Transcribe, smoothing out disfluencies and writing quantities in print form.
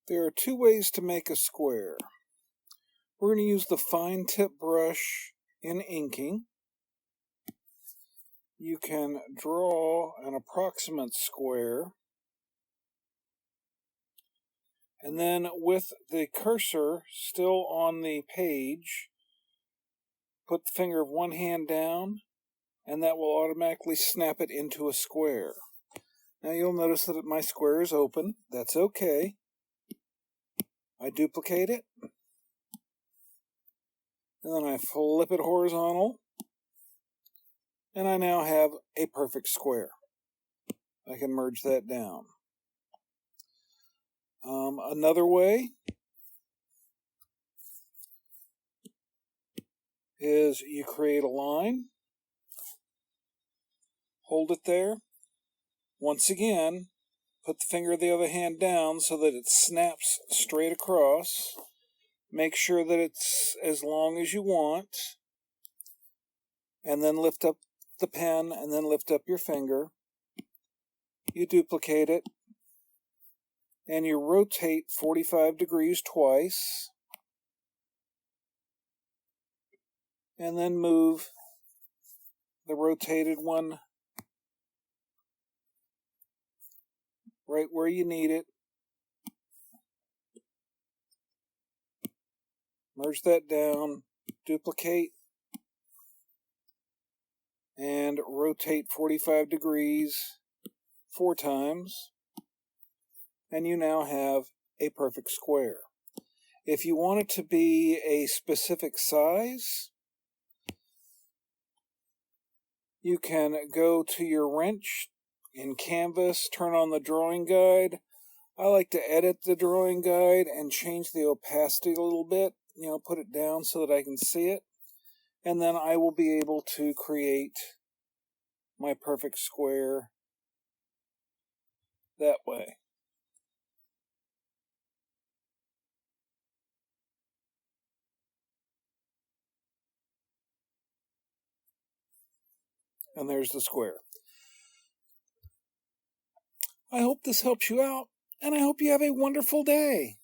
There are two ways to make a square. We're going to use the fine tip brush in inking. You can draw an approximate square, and then with the cursor still on the page, put the finger of one hand down, and that will automatically snap it into a square. Now you'll notice that my square is open. That's okay. I duplicate it, and then I flip it horizontal, and I now have a perfect square. I can merge that down. Another way is you create a line, hold it there. Once again, put the finger of the other hand down so that it snaps straight across. Make sure that it's as long as you want, and then lift up the pen and then lift up your finger. You duplicate it, and you rotate 45 degrees twice, and then move the rotated one right where you need it. Merge that down, duplicate, and rotate 45 degrees 4 times, and you now have a perfect square. If you want it to be a specific size, you can go to your wrench in Canvas, turn on the drawing guide. I like to edit the drawing guide and change the opacity a little bit, put it down so that I can see it, and then I will be able to create my perfect square that way. And there's the square. I hope this helps you out, and I hope you have a wonderful day.